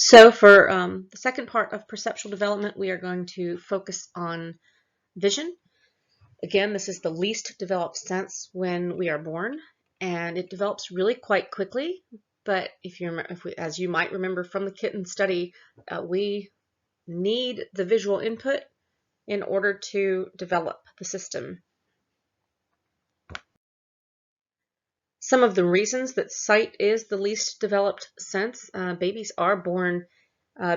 So for the second part of perceptual development, we are going to focus on vision. Again, this is the least developed sense when we are born, and it develops really quite quickly. But as you might remember from the kitten study, we need the visual input in order to develop the system. Some of the reasons that sight is the least developed sense: babies are born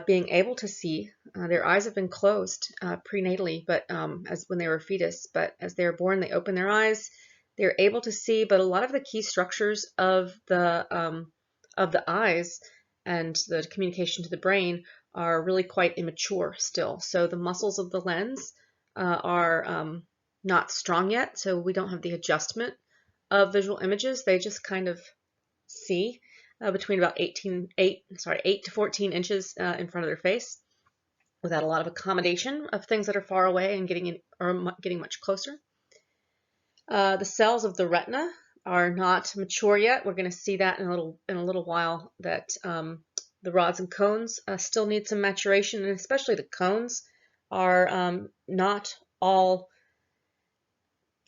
being able to see. Their eyes have been closed prenatally, but as when they were a fetus. But as they are born, they open their eyes. They're able to see, but a lot of the key structures of the eyes and the communication to the brain are really quite immature still. So the muscles of the lens are not strong yet, so we don't have the adjustment of visual images. They just kind of see between about 8 to 14 inches in front of their face, without a lot of accommodation of things that are far away and getting much closer. The cells of the retina are not mature yet. We're going to see that in a little while, that the rods and cones still need some maturation, and especially the cones are not all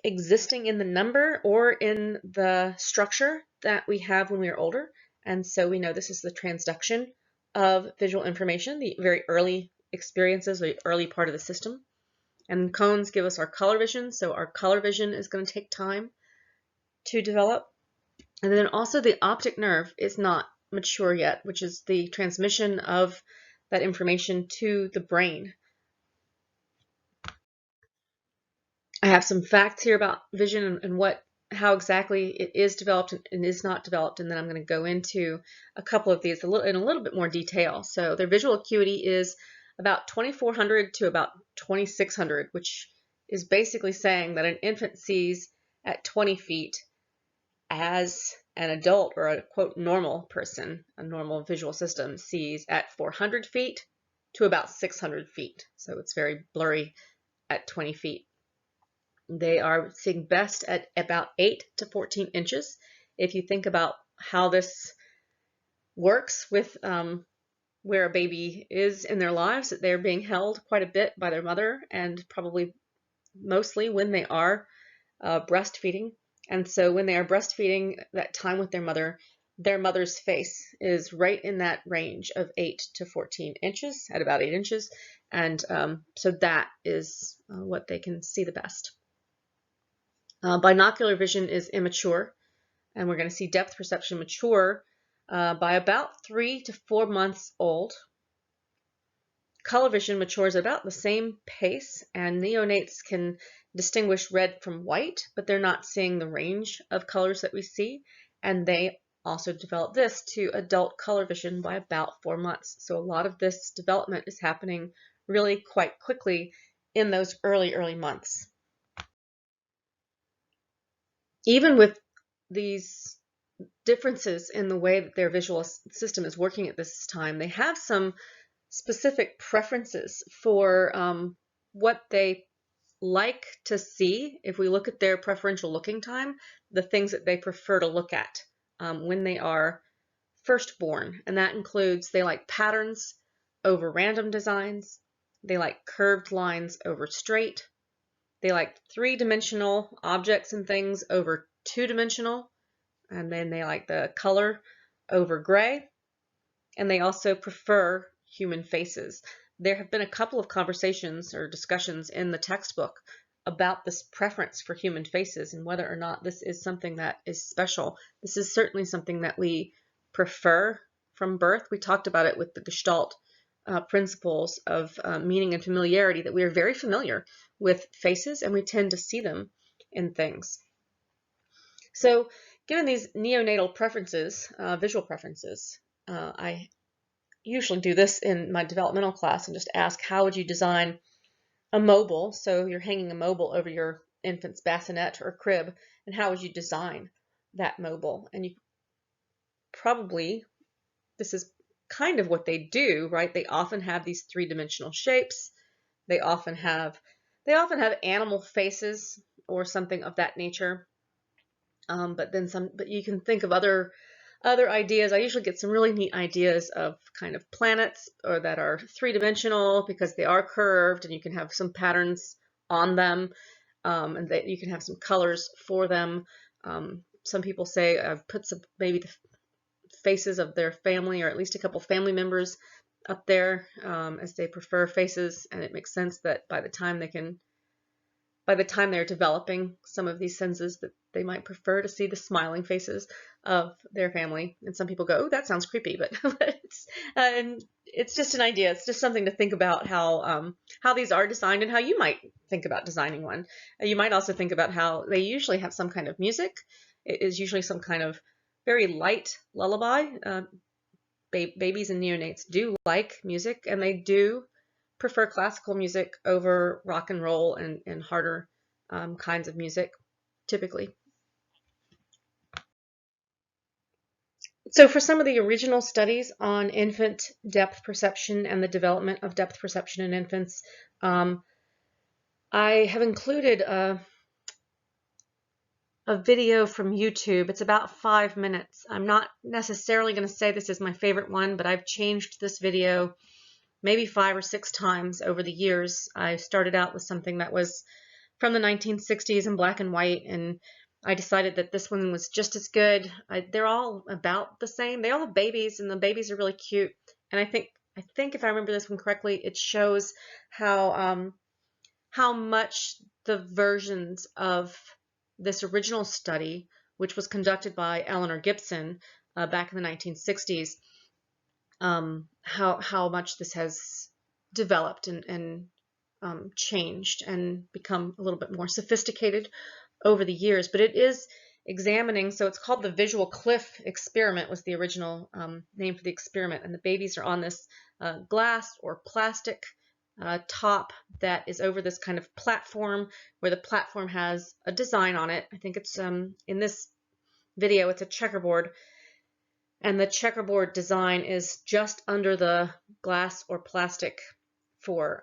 existing in the number or in the structure that we have when we are older. And so we know this is the transduction of visual information, the very early experiences, the early part of the system. And cones give us our color vision, so our color vision is going to take time to develop. And then also the optic nerve is not mature yet, which is the transmission of that information to the brain. I have some facts here about vision and how exactly it is developed and is not developed, and then I'm going to go into a couple of these in a little bit more detail. So their visual acuity is about 2400 to about 2600, which is basically saying that an infant sees at 20 feet as an adult, or a quote normal person, a normal visual system, sees at 400 feet to about 600 feet. So it's very blurry at 20 feet. They are seeing best at about 8 to 14 inches. If you think about how this works with where a baby is in their lives, that they're being held quite a bit by their mother, and probably mostly when they are breastfeeding. And so when they are breastfeeding, that time with their mother's face is right in that range of 8 to 14 inches, at about 8 inches. And so that is what they can see the best. Binocular vision is immature, and we're going to see depth perception mature by about 3 to 4 months old. Color vision matures at about the same pace, and neonates can distinguish red from white, but they're not seeing the range of colors that we see, and they also develop this to adult color vision by about 4 months. So a lot of this development is happening really quite quickly in those early months. Even with these differences in the way that their visual system is working at this time, they have some specific preferences for what they like to see. If we look at their preferential looking time, the things that they prefer to look at when they are first born, and that includes they like patterns over random designs, they like curved lines over straight, they like three-dimensional objects and things over two-dimensional, and then they like the color over gray, and they also prefer human faces. There have been a couple of conversations or discussions in the textbook about this preference for human faces and whether or not this is something that is special. This is certainly something that we prefer from birth. We talked about it with the Gestalt principles of meaning and familiarity, that we are very familiar with faces and we tend to see them in things. So given these neonatal preferences, visual preferences, I usually do this in my developmental class and just ask, how would you design a mobile? So you're hanging a mobile over your infant's bassinet or crib, and how would you design that mobile? And you probably, this is kind of what they do, right? They often have these three-dimensional shapes. They often have animal faces or something of that nature. But you can think of other other ideas. I usually get some really neat ideas of kind of planets or that are three-dimensional because they are curved and you can have some patterns on them, and that you can have some colors for them. Some people say I've put some maybe the faces of their family or at least a couple family members up there, as they prefer faces, and it makes sense that by the time they're developing some of these senses, that they might prefer to see the smiling faces of their family. And some people go, "Oh, that sounds creepy," but and it's just an idea. It's just something to think about how these are designed and how you might think about designing one. You might also think about how they usually have some kind of music. It is usually some kind of very light lullaby. Babies and neonates do like music, and they do prefer classical music over rock and roll and harder kinds of music, typically. So for some of the original studies on infant depth perception and the development of depth perception in infants, I have included a video from YouTube. It's about 5 minutes. I'm not necessarily going to say this is my favorite one, but I've changed this video maybe 5 or 6 times over the years. I started out with something that was from the 1960s in black and white, and I decided that this one was just as good. They're all about the same. They all have babies, and the babies are really cute. And I think if I remember this one correctly, it shows how much the versions of this original study, which was conducted by Eleanor Gibson back in the 1960s, how much this has developed and changed and become a little bit more sophisticated over the years. But it is examining, so it's called the visual cliff experiment, was the original name for the experiment, and the babies are on this glass or plastic top that is over this kind of platform, where the platform has a design on it. I think it's in this video it's a checkerboard, and the checkerboard design is just under the glass or plastic for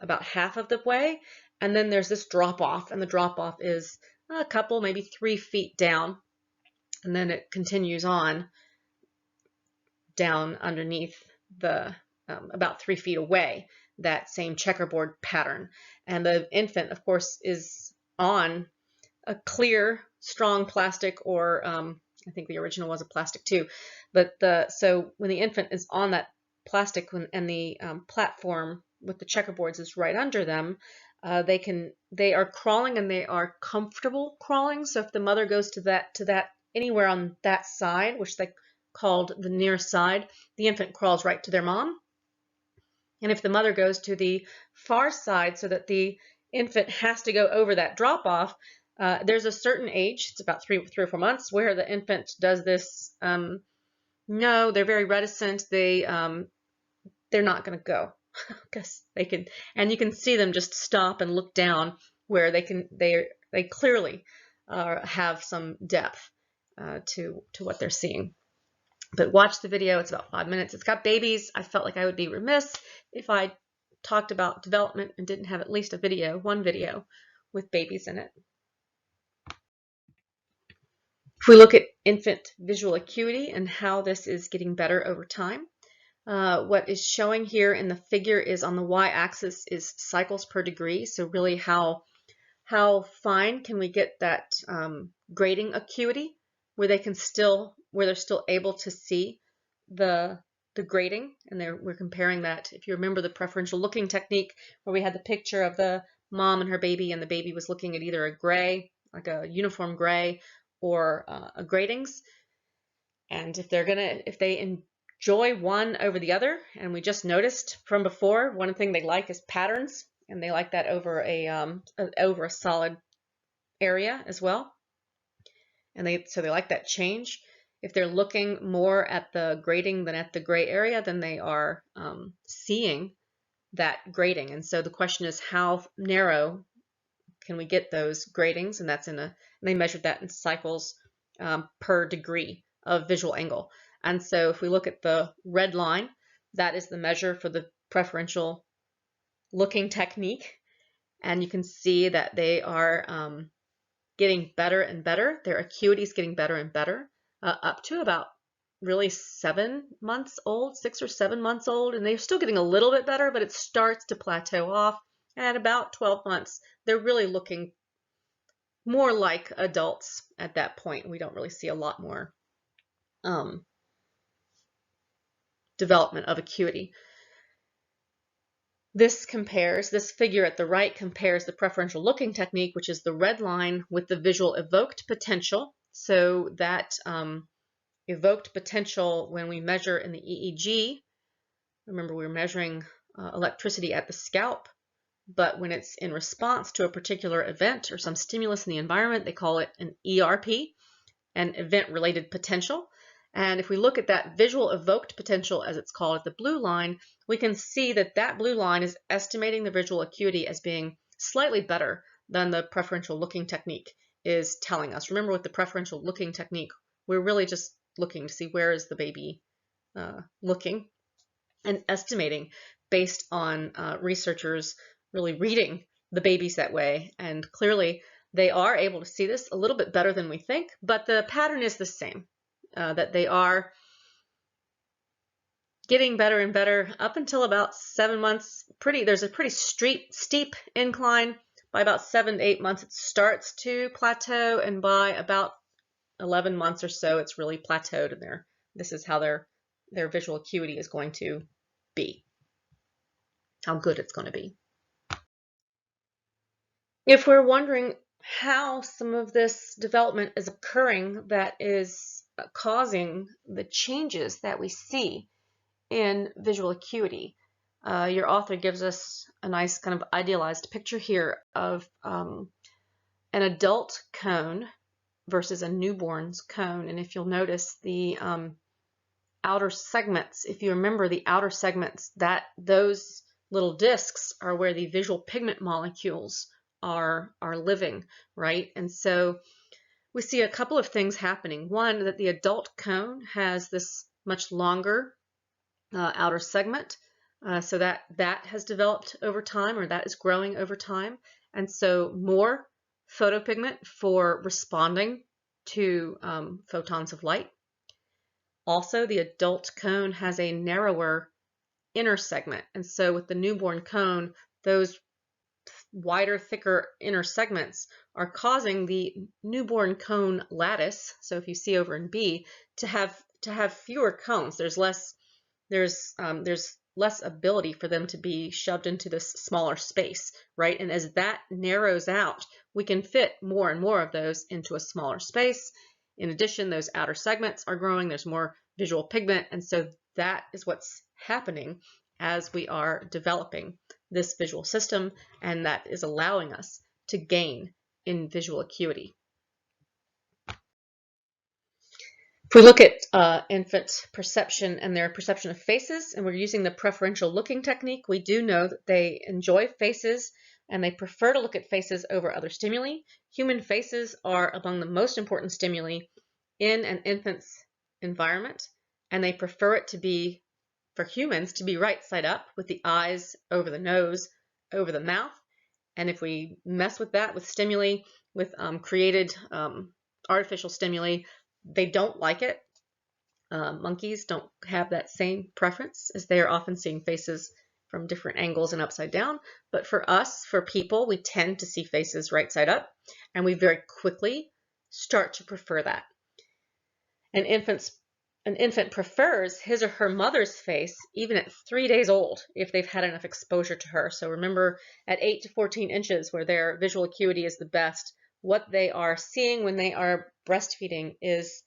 about half of the way, and then there's this drop off, and the drop off is a couple, maybe 3 feet down, and then it continues on down underneath the about 3 feet away, that same checkerboard pattern. And the infant, of course, is on a clear, strong plastic, or I think the original was a plastic too. But so when the infant is on that plastic and the platform with the checkerboards is right under them, they are crawling, and they are comfortable crawling. So if the mother goes to that anywhere on that side, which they called the near side, the infant crawls right to their mom. And if the mother goes to the far side, so that the infant has to go over that drop off, there's a certain age, it's about 3 or 4 months, where the infant does this. No, they're very reticent. They're not going to go because they can, and you can see them just stop and look down, where they clearly have some depth to what they're seeing. But watch the video. It's about 5 minutes. It's got babies. I felt like I would be remiss if I talked about development and didn't have at least one video with babies in it. If we look at infant visual acuity and how this is getting better over time, what is showing here in the figure is, on the y-axis is cycles per degree. So really how fine can we get that grading acuity, where they're still able to see the grading, and we're comparing that. If you remember the preferential looking technique, where we had the picture of the mom and her baby, and the baby was looking at either a gray, like a uniform gray, or a gradings. And if they enjoy one over the other, and we just noticed from before, one thing they like is patterns, and they like that over a solid area as well. And so they like that change. If they're looking more at the grading than at the gray area, then they are seeing that grading. And so the question is, how narrow can we get those gradings? And that's and they measured that in cycles per degree of visual angle. And so if we look at the red line, that is the measure for the preferential looking technique. And you can see that they are getting better and better. Their acuity is getting better and better. up to about really 7 months old, 6 or 7 months old, and they're still getting a little bit better, but it starts to plateau off. And at about 12 months, they're really looking more like adults at that point. We don't really see a lot more development of acuity. This figure at the right compares the preferential looking technique, which is the red line, with the visual evoked potential. So that evoked potential, when we measure in the EEG, remember we're measuring electricity at the scalp, but when it's in response to a particular event or some stimulus in the environment, they call it an ERP, an event-related potential. And if we look at that visual evoked potential, as it's called, at the blue line, we can see that that blue line is estimating the visual acuity as being slightly better than the preferential looking technique is telling us. Remember, with the preferential looking technique, we're really just looking to see where is the baby looking and estimating based on researchers really reading the babies that way. And clearly, they are able to see this a little bit better than we think, but the pattern is the same. That they are getting better and better up until about 7 months. There's a pretty steep incline. By about 7 to 8 months, it starts to plateau, and by about 11 months or so, it's really plateaued, and this is how their visual acuity is going to be, how good it's going to be. If we're wondering how some of this development is occurring that is causing the changes that we see in visual acuity, your author gives us a nice kind of idealized picture here of an adult cone versus a newborn's cone. And if you'll notice the outer segments, if you remember the outer segments, those little discs are where the visual pigment molecules are living, right? And so we see a couple of things happening. One, that the adult cone has this much longer outer segment, so that has developed over time, or that is growing over time, and so more photopigment for responding to photons of light. Also, the adult cone has a narrower inner segment, and so with the newborn cone, those wider, thicker inner segments are causing the newborn cone lattice, so if you see over in B, to have fewer cones. There's less ability for them to be shoved into this smaller space, right? And as that narrows out, we can fit more and more of those into a smaller space. In addition, those outer segments are growing. There's more visual pigment, and so that is what's happening as we are developing this visual system, and that is allowing us to gain in visual acuity. If we look at infant perception and their perception of faces, and we're using the preferential looking technique, we do know that they enjoy faces and they prefer to look at faces over other stimuli. Human faces are among the most important stimuli in an infant's environment, and they prefer it to be, for humans, to be right side up, with the eyes over the nose, over the mouth. And if we mess with that with stimuli, with created artificial stimuli, they don't like it. Monkeys don't have that same preference, as they are often seeing faces from different angles and upside down. But for us, for people, we tend to see faces right side up, and we very quickly start to prefer that. An infant prefers his or her mother's face even at 3 days old if they've had enough exposure to her. So remember, at 8 to 14 inches, where their visual acuity is the best, what they are seeing when they are breastfeeding is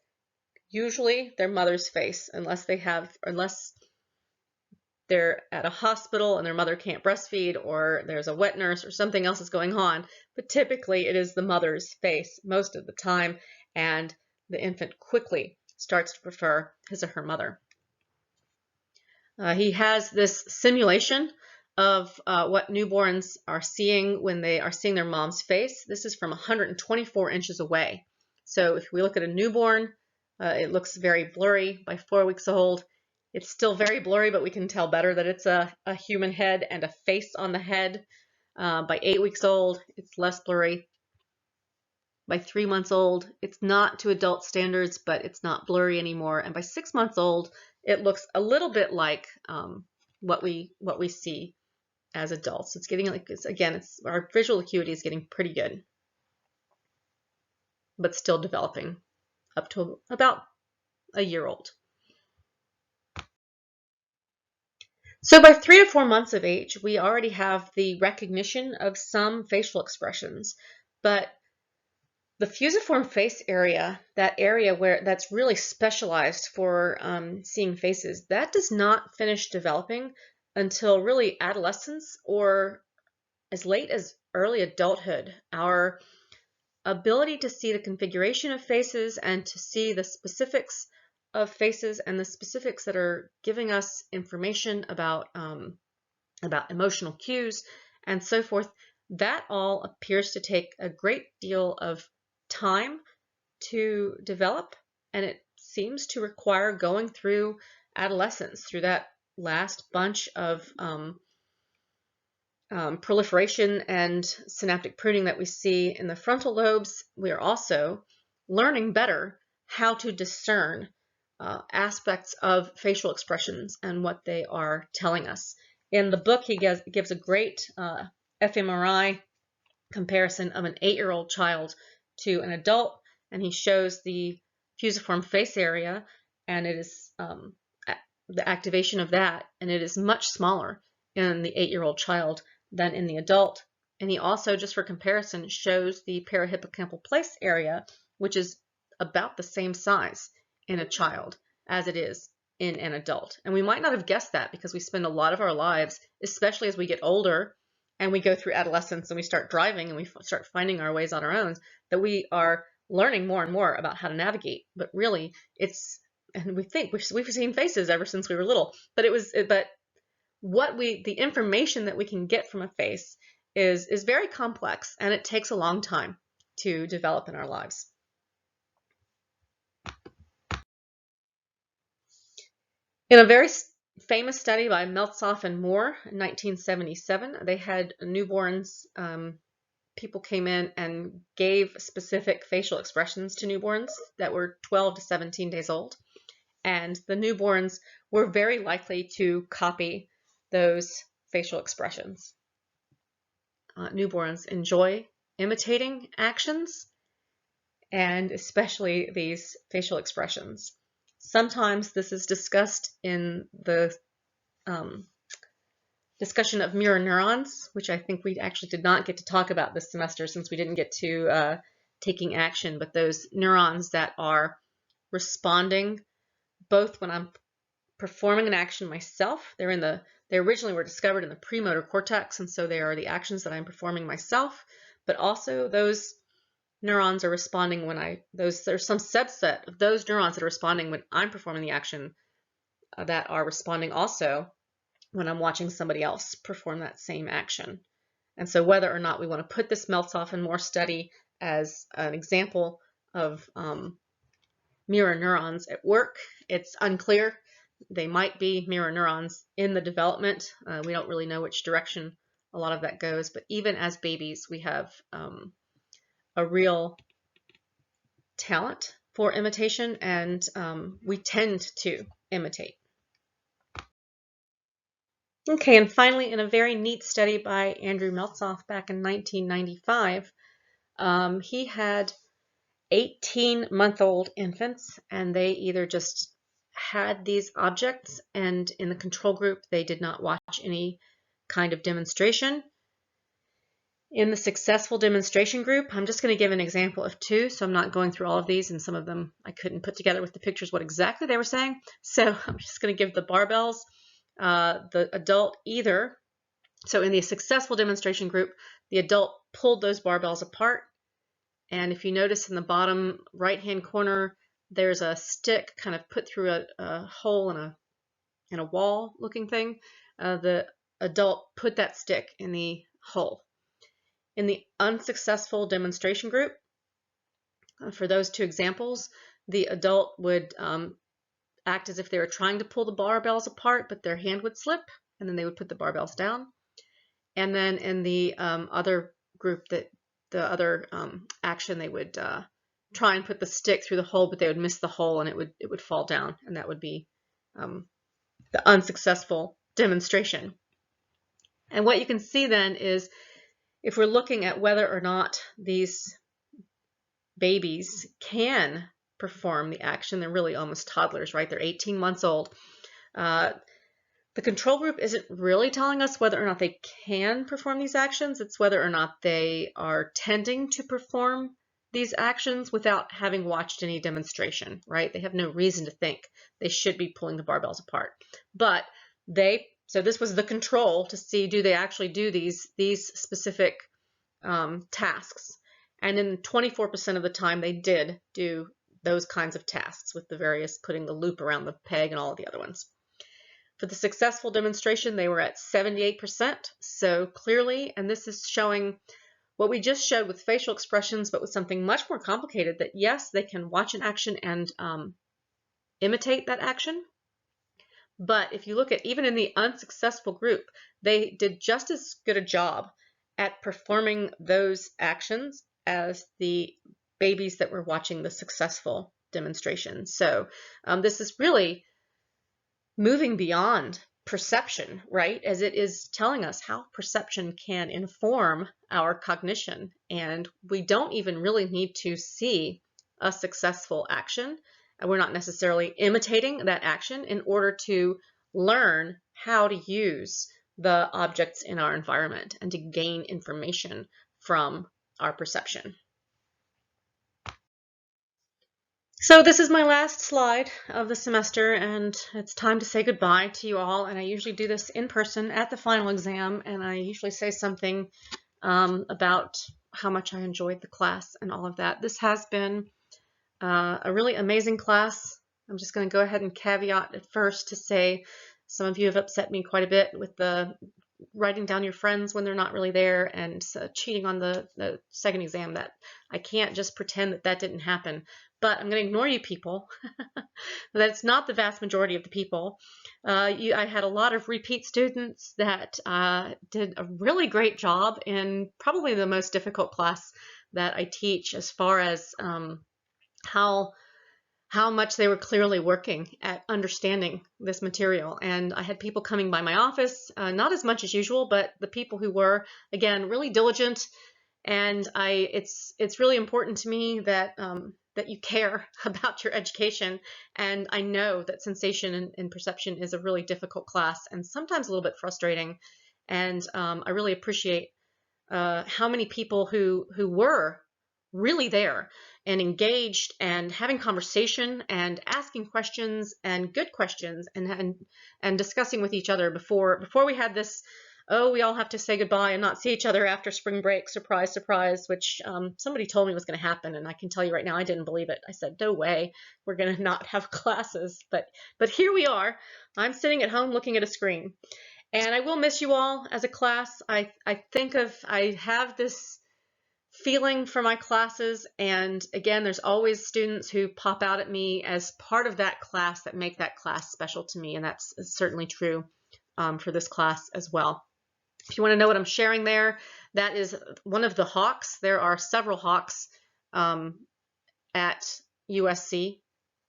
usually their mother's face, unless they're at a hospital and their mother can't breastfeed, or there's a wet nurse or something else is going on. But typically it is the mother's face most of the time, and the infant quickly starts to prefer his or her mother. He has this simulation of what newborns are seeing when they are seeing their mom's face. This is from 124 inches away. So if we look at a newborn, it looks very blurry. By 4 weeks old, it's still very blurry, but we can tell better that it's a human head and a face on the head. By 8 weeks old, it's less blurry. By 3 months old, it's not to adult standards, but it's not blurry anymore. And by 6 months old, it looks a little bit like what we see as adults. It's getting like, again, our visual acuity is getting pretty good, but still developing up to about a year old. So by 3 to 4 months of age, we already have the recognition of some facial expressions, but the fusiform face area, that area where that's really specialized for seeing faces, that does not finish developing until really adolescence or as late as early adulthood. Our ability to see the configuration of faces and to see the specifics of faces and the specifics that are giving us information about emotional cues and so forth, that all appears to take a great deal of time to develop, and it seems to require going through adolescence, through that last bunch of proliferation and synaptic pruning that we see in the frontal lobes. We are also learning better how to discern aspects of facial expressions and what they are telling us. In the book, he gives a great fMRI comparison of an 8-year-old child to an adult, and he shows the fusiform face area, and it is the activation of that, and it is much smaller in the 8-year-old child than in the adult. And he also, just for comparison, shows the parahippocampal place area, which is about the same size in a child as it is in an adult. And we might not have guessed that because we spend a lot of our lives, especially as we get older and we go through adolescence and we start driving and we start finding our ways on our own, that we are learning more and more about how to navigate. But really, and we think we've seen faces ever since we were little, but the information that we can get from a face is very complex, and it takes a long time to develop in our lives. In a very famous study by Meltzoff and Moore in 1977, they had newborns. People came in and gave specific facial expressions to newborns that were 12 to 17 days old, and the newborns were very likely to copy those facial expressions. Newborns enjoy imitating actions, and especially these facial expressions. Sometimes this is discussed in the discussion of mirror neurons, which I think we actually did not get to talk about this semester since we didn't get to taking action, but those neurons that are responding both when I'm performing an action myself. They originally were discovered in the premotor cortex, and so they are the actions that I'm performing myself, but also those neurons are responding there's some subset of those neurons that are responding when I'm performing the action that are responding also when I'm watching somebody else perform that same action. And so whether or not we want to put this Meltzoff and Moore study as an example of mirror neurons at work, it's unclear. They might be mirror neurons in the development. We don't really know which direction a lot of that goes, but even as babies, we have a real talent for imitation, and we tend to imitate. Okay, and finally, in a very neat study by Andrew Meltzoff back in 1995, he had 18-month-old infants, and they either just had these objects, and in the control group, they did not watch any kind of demonstration. In the successful demonstration group, I'm just going to give an example of 2, so I'm not going through all of these, and some of them I couldn't put together with the pictures what exactly they were saying. So I'm just going to give the barbells. The adult so in the successful demonstration group, the adult pulled those barbells apart, and if you notice in the bottom right-hand corner, there's a stick kind of put through a hole in a wall-looking thing. The adult put that stick in the hole. In the unsuccessful demonstration group, for those 2 examples, the adult would act as if they were trying to pull the barbells apart, but their hand would slip, and then they would put the barbells down. And then in the other group, that other action, they would try and put the stick through the hole, but they would miss the hole and it would fall down, and that would be the unsuccessful demonstration. And what you can see then is, if we're looking at whether or not these babies can perform the action, they're really almost toddlers, right? They're 18 months old. The control group isn't really telling us whether or not they can perform these actions. It's whether or not they are tending to perform these actions without having watched any demonstration, right? They have no reason to think they should be pulling the barbells apart. But so this was the control to see, do they actually do these specific tasks? And in 24% of the time, they did do those kinds of tasks with the various, putting the loop around the peg and all of the other ones. For the successful demonstration, they were at 78%. So clearly, and this is showing what we just showed with facial expressions, but with something much more complicated, that yes, they can watch an action and imitate that action. But if you look at, even in the unsuccessful group, they did just as good a job at performing those actions as the babies that were watching the successful demonstration. So this is really moving beyond perception, right? As it is telling us how perception can inform our cognition. And we don't even really need to see a successful action. And we're not necessarily imitating that action in order to learn how to use the objects in our environment and to gain information from our perception. So this is my last slide of the semester, and it's time to say goodbye to you all. And I usually do this in person at the final exam, and I usually say something about how much I enjoyed the class and all of that. This has been a really amazing class. I'm just going to go ahead and caveat at first to say some of you have upset me quite a bit with the writing down your friends when they're not really there, and cheating on the second exam. That I can't just pretend that that didn't happen. But I'm going to ignore you people. That's not the vast majority of the people. I had a lot of repeat students that did a really great job in probably the most difficult class that I teach, as far as how much they were clearly working at understanding this material. And I had people coming by my office, not as much as usual, but the people who were, again, really diligent. And it's really important to me that that you care about your education. And I know that sensation and perception is a really difficult class, and sometimes a little bit frustrating. And I really appreciate how many people who were really there and engaged and having conversation and asking questions, and good questions, and discussing with each other before we had this, oh, we all have to say goodbye and not see each other after spring break, surprise, surprise, which somebody told me was going to happen. And I can tell you right now, I didn't believe it. I said, no way, we're going to not have classes. But here we are. I'm sitting at home looking at a screen. And I will miss you all as a class. I have this feeling for my classes. And again, there's always students who pop out at me as part of that class that make that class special to me. And that's certainly true for this class as well. If you want to know what I'm sharing there, that is one of the hawks. There are several hawks at USC,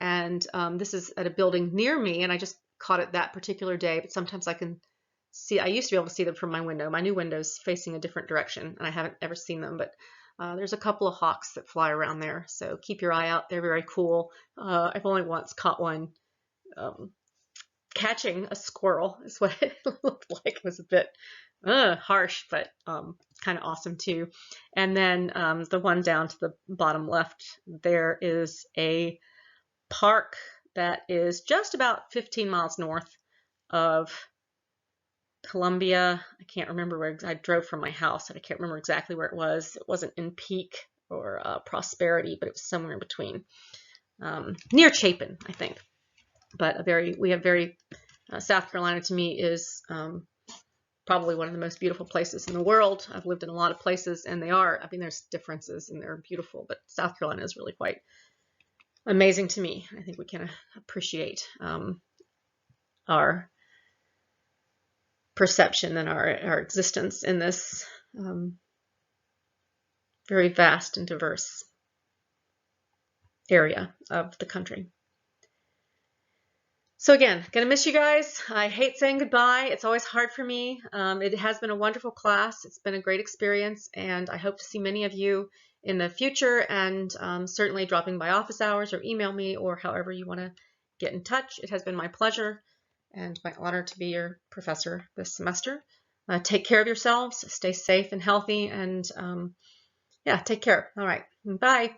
and this is at a building near me, and I just caught it that particular day, but sometimes I can see, I used to be able to see them from my window. My new window's facing a different direction, and I haven't ever seen them, but there's a couple of hawks that fly around there, so keep your eye out. They're very cool. I've only once caught one catching a squirrel is what it looked like. It was a bit harsh, but kind of awesome too. And then the one down to the bottom left, there is a park that is just about 15 miles north of Columbia. I can't remember where. I drove from my house and I can't remember exactly where it was. It wasn't in Peak or Prosperity, but it was somewhere in between, near Chapin, I think. But South Carolina to me is probably one of the most beautiful places in the world. I've lived in a lot of places, and there's differences and they're beautiful, but South Carolina is really quite amazing to me. I think we can appreciate our perception and our existence in this very vast and diverse area of the country. So again, gonna miss you guys. I hate saying goodbye. It's always hard for me. It has been a wonderful class. It's been a great experience, and I hope to see many of you in the future, and certainly dropping by office hours or email me or however you want to get in touch. It has been my pleasure and my honor to be your professor this semester. Take care of yourselves, stay safe and healthy, and yeah, take care. All right, bye.